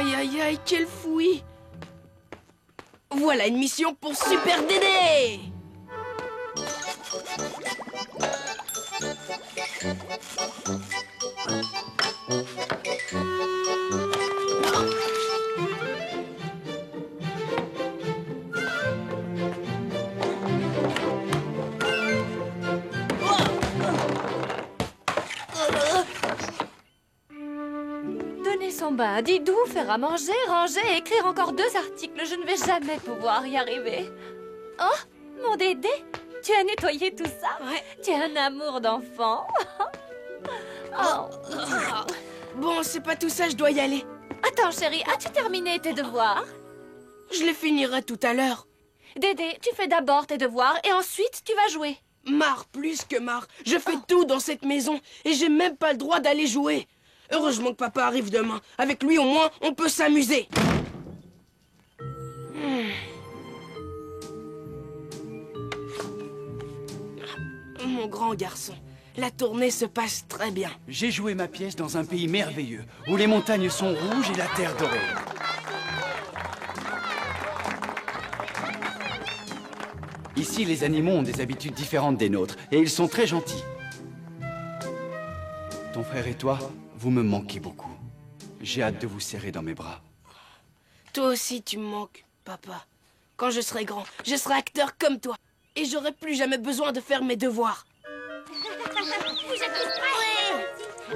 Aïe, aïe, aïe, quelle fouille! Voilà une mission pour Super Dédé! Donner son bain, Didou, faire à manger, ranger et écrire encore 2 articles. Je ne vais jamais pouvoir y arriver. Oh, mon Dédé, tu as nettoyé tout ça? Ouais. Tu es un amour d'enfant. Oh. Bon, c'est pas tout ça, je dois y aller. Attends, chérie, as-tu terminé tes devoirs? Je les finirai tout à l'heure. Dédé, tu fais d'abord tes devoirs et ensuite tu vas jouer. Marre, plus que marre. Je fais tout dans cette maison et j'ai même pas le droit d'aller jouer. Heureusement que papa arrive demain. Avec lui, au moins, on peut s'amuser. Mon grand garçon, la tournée se passe très bien. J'ai joué ma pièce dans un pays merveilleux, où les montagnes sont rouges et la terre dorée. Ici, les animaux ont des habitudes différentes des nôtres, et ils sont très gentils. Ton frère et toi, vous me manquez beaucoup. J'ai hâte de vous serrer dans mes bras. Toi aussi, tu me manques, papa. Quand je serai grand, je serai acteur comme toi. Et j'aurai plus jamais besoin de faire mes devoirs. Vous êtes tous prêts?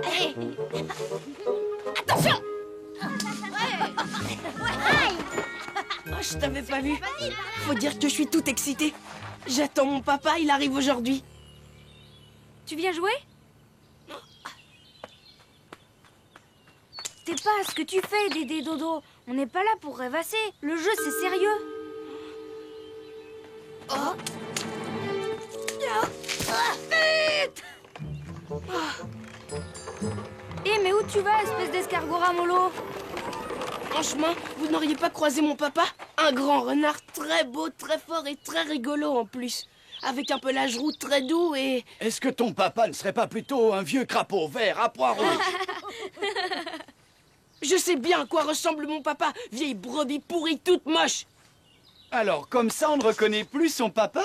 Allez. Attention. Oh, je t'avais pas vu. Faut dire que je suis toute excitée. J'attends mon papa, il arrive aujourd'hui. Tu viens jouer? C'est pas ce que tu fais, Dédé Dodo. On n'est pas là pour rêvasser. Le jeu, c'est sérieux. Oh. Eh, mais où tu vas, espèce d'escargot ramolo? En chemin, vous n'auriez pas croisé mon papa? Un grand renard très beau, très fort et très rigolo en plus. Avec un pelage roux très doux et... Est-ce que ton papa ne serait pas plutôt un vieux crapaud vert à pois rouges? Je sais bien à quoi ressemble mon papa, vieille brebis pourrie toute moche. Alors, comme ça, on ne reconnaît plus son papa?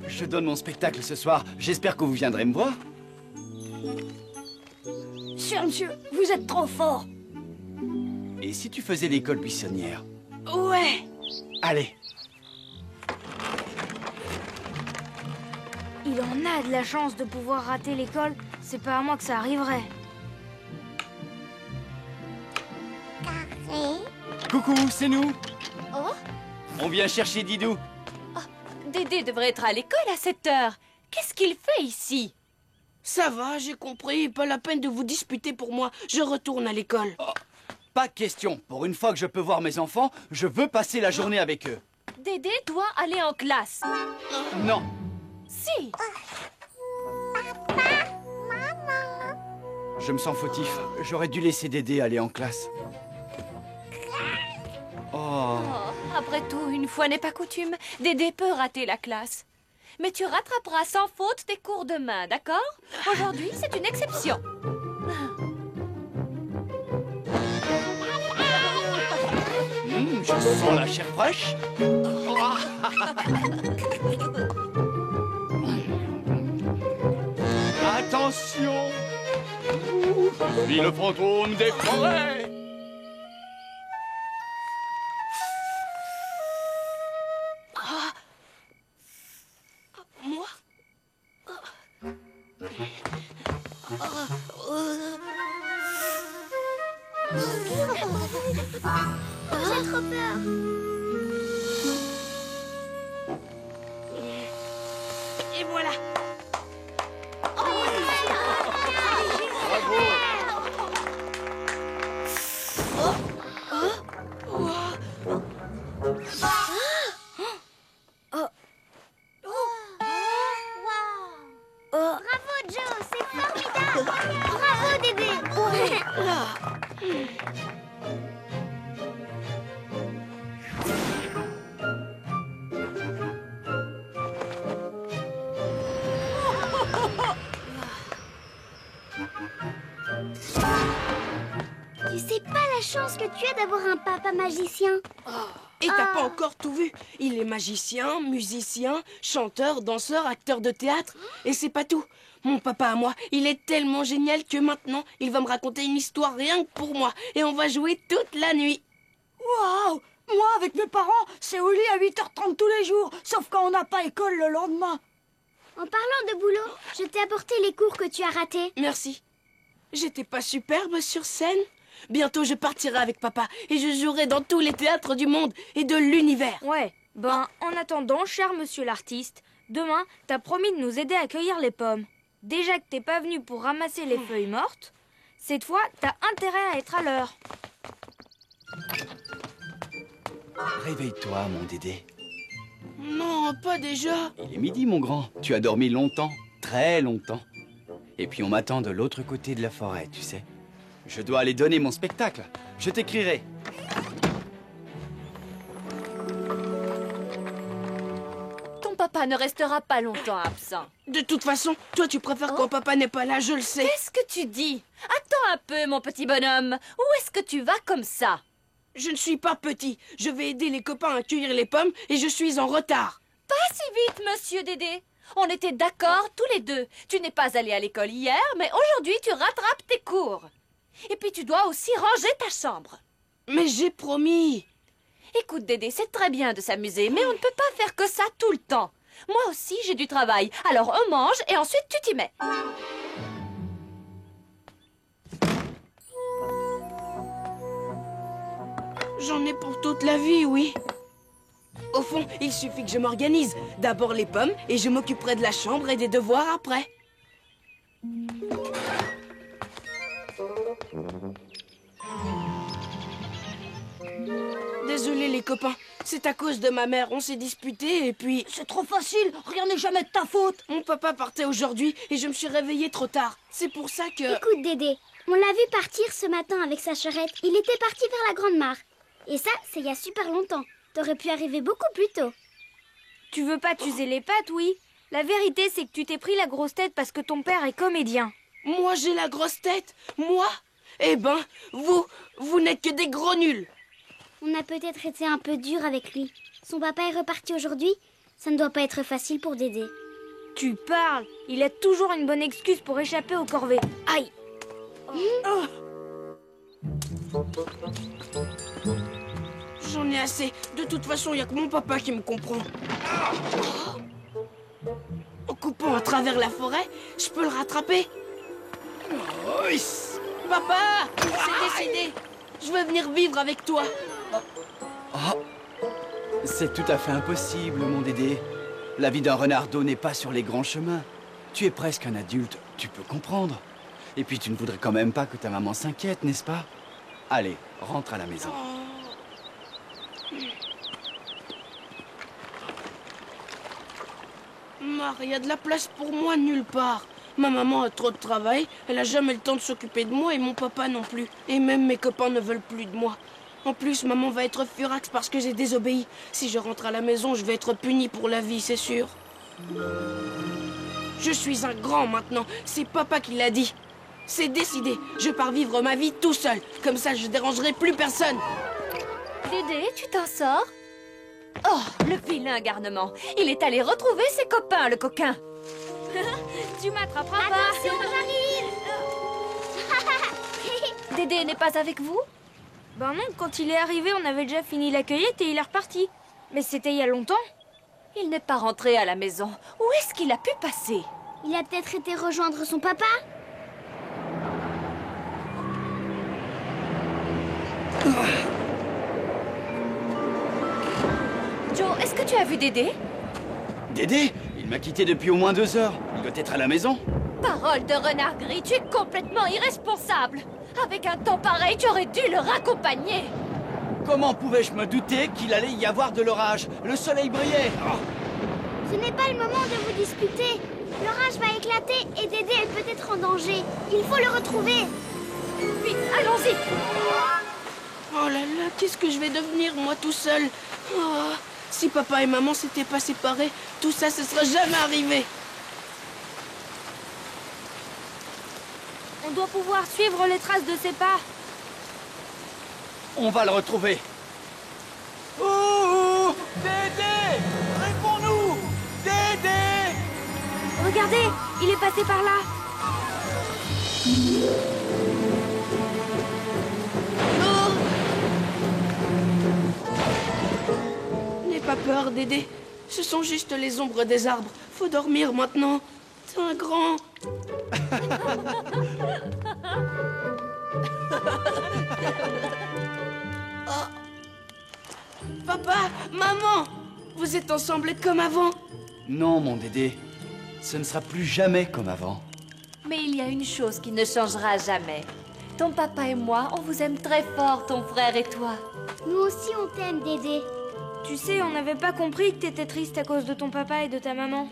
Je donne mon spectacle ce soir. J'espère que vous viendrez me voir. Cher monsieur, vous êtes trop fort. Et si tu faisais l'école buissonnière? Ouais. Allez. Il en a de la chance de pouvoir rater l'école. C'est pas à moi que ça arriverait. Coucou, c'est nous. Oh, On vient chercher Didou. Dédé devrait être à l'école à 7 heures. Qu'est-ce qu'il fait ici? Ça va, j'ai compris. Pas la peine de vous disputer pour moi. Je retourne à l'école. Oh, pas de question. Pour une fois que je peux voir mes enfants, je veux passer la journée avec eux. Dédé doit aller en classe. Non. Si. Je me sens fautif. J'aurais dû laisser Dédé aller en classe. Oh. Oh, après tout, une fois n'est pas coutume. Dédé peut rater la classe. Mais tu rattraperas sans faute tes cours demain, d'accord? Aujourd'hui, c'est une exception. Je sens la chair fraîche. Attention! Je suis le fantôme des forêts! Moi? J'ai trop peur. Et voilà. Bravo, Joe, c'est formidable. Bravo, Dédé. chance que tu as d'avoir un papa magicien. Et t'as pas encore tout vu. Il est magicien, musicien, chanteur, danseur, acteur de théâtre. Et c'est pas tout. Mon papa à moi, il est tellement génial que maintenant, il va me raconter une histoire rien que pour moi. Et on va jouer toute la nuit. Waouh! Moi, avec mes parents, c'est au lit à 8h30 tous les jours, sauf quand on n'a pas école le lendemain. En parlant de boulot, je t'ai apporté les cours que tu as ratés. Merci. J'étais pas superbe sur scène? Bientôt, je partirai avec papa et je jouerai dans tous les théâtres du monde et de l'univers. Ouais, ben, en attendant, cher monsieur l'artiste, demain, t'as promis de nous aider à cueillir les pommes. Déjà que t'es pas venu pour ramasser les feuilles mortes, cette fois, t'as intérêt à être à l'heure. Réveille-toi, mon Dédé. Non, pas déjà. Il est midi, mon grand. Tu as dormi longtemps, très longtemps. Et puis on m'attend de l'autre côté de la forêt, tu sais. Je dois aller donner mon spectacle. Je t'écrirai. Ton papa ne restera pas longtemps absent. De toute façon, toi, tu préfères quand papa n'est pas là, je le sais. Qu'est-ce que tu dis? Attends un peu, mon petit bonhomme. Où est-ce que tu vas comme ça? Je ne suis pas petit. Je vais aider les copains à cueillir les pommes et je suis en retard. Pas si vite, monsieur Dédé. On était d'accord tous les deux. Tu n'es pas allé à l'école hier, mais aujourd'hui tu rattrapes tes cours. Et puis tu dois aussi ranger ta chambre. Mais j'ai promis. Écoute Dédé, c'est très bien de s'amuser, mais on ne peut pas faire que ça tout le temps. Moi aussi j'ai du travail, alors on mange et ensuite tu t'y mets. J'en ai pour toute la vie, oui. Au fond, il suffit que je m'organise. D'abord les pommes et je m'occuperai de la chambre et des devoirs après. Désolé les copains, c'est à cause de ma mère, on s'est disputé et puis... C'est trop facile, rien n'est jamais de ta faute. Mon papa partait aujourd'hui et je me suis réveillée trop tard. C'est pour ça que... Écoute, Dédé, on l'a vu partir ce matin avec sa charrette. Il était parti vers la Grande Mare. Et ça, c'est il y a super longtemps. T'aurais pu arriver beaucoup plus tôt. Tu veux pas t'user les pattes, oui? La vérité, c'est que tu t'es pris la grosse tête parce que ton père est comédien. Moi, j'ai la grosse tête? Moi? Eh ben, vous n'êtes que des gros nuls. On a peut-être été un peu dur avec lui. Son papa est reparti aujourd'hui. Ça ne doit pas être facile pour Dédé. Tu parles. Il a toujours une bonne excuse pour échapper aux corvées. Aïe! J'en ai assez. De toute façon, il n'y a que mon papa qui me comprend. En coupant à travers la forêt, je peux le rattraper. Papa, c'est décidé. Je veux venir vivre avec toi. C'est tout à fait impossible, mon Dédé. La vie d'un renardeau n'est pas sur les grands chemins. Tu es presque un adulte, tu peux comprendre. Et puis tu ne voudrais quand même pas que ta maman s'inquiète, n'est-ce pas? Allez, rentre à la maison. Mar, il y a de la place pour moi nulle part. Ma maman a trop de travail, elle a jamais le temps de s'occuper de moi et mon papa non plus. Et même mes copains ne veulent plus de moi. En plus, maman va être furax parce que j'ai désobéi. Si je rentre à la maison, je vais être puni pour la vie, c'est sûr. Je suis un grand maintenant, c'est papa qui l'a dit. C'est décidé, je pars vivre ma vie tout seul. Comme ça, je dérangerai plus personne. Dédé, tu t'en sors? Oh, le vilain garnement. Il est allé retrouver ses copains, le coquin. Tu m'attraperas pas. Attention, j'arrive. Dédé n'est pas avec vous? Ben non, quand il est arrivé, on avait déjà fini la cueillette et il est reparti. Mais c'était il y a longtemps. Il n'est pas rentré à la maison. Où est-ce qu'il a pu passer? Il a peut-être été rejoindre son papa. Joe, est-ce que tu as vu Dédé? Dédé, il m'a quitté depuis au moins 2 heures. Il doit être à la maison. Parole de renard gris, tu es complètement irresponsable. Avec un temps pareil, tu aurais dû le raccompagner. Comment pouvais-je me douter qu'il allait y avoir de l'orage? Le soleil brillait. Ce n'est pas le moment de vous disputer. L'orage va éclater et Dédé est peut-être en danger. Il faut le retrouver. Vite, allons-y. Oh là là, qu'est-ce que je vais devenir, moi, tout seul? Oh, si papa et maman s'étaient pas séparés, tout ça, ce serait jamais arrivé. On doit pouvoir suivre les traces de ses pas. On va le retrouver. Oh, Dédé! Réponds-nous! Dédé! Regardez, il est passé par là. N'aie pas peur, Dédé. Ce sont juste les ombres des arbres. Faut dormir maintenant. T'es un grand... Oh. Papa, maman, vous êtes ensemble comme avant. Non, mon Dédé. Ce ne sera plus jamais comme avant. Mais il y a une chose qui ne changera jamais. Ton papa et moi, on vous aime très fort, ton frère et toi. Nous aussi, on t'aime, Dédé. Tu sais, on n'avait pas compris que t'étais triste à cause de ton papa et de ta maman.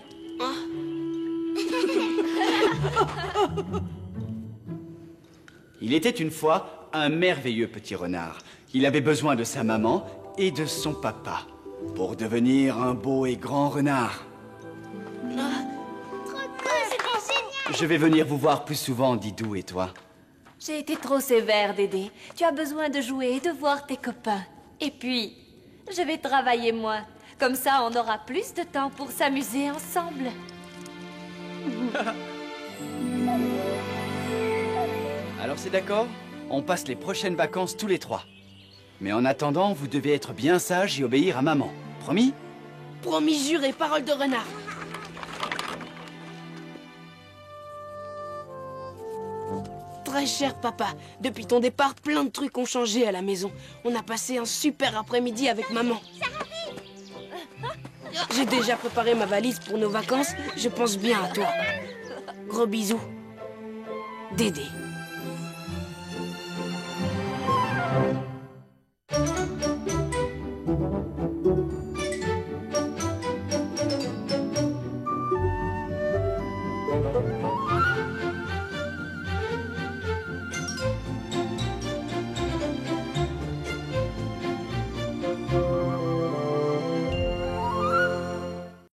Il était une fois un merveilleux petit renard. Il avait besoin de sa maman et de son papa pour devenir un beau et grand renard. Trop cool, c'était génial. Je vais venir vous voir plus souvent, Didou et toi. J'ai été trop sévère, Dédé. Tu as besoin de jouer et de voir tes copains. Et puis, je vais travailler moins. Comme ça, on aura plus de temps pour s'amuser ensemble. Alors c'est d'accord? On passe les prochaines vacances tous les trois. Mais en attendant, vous devez être bien sage et obéir à maman. Promis? Promis, juré, parole de renard. Très cher papa, depuis ton départ, plein de trucs ont changé à la maison. On a passé un super après-midi avec maman. J'ai déjà préparé ma valise pour nos vacances. Je pense bien à toi. Gros bisous. Dédé.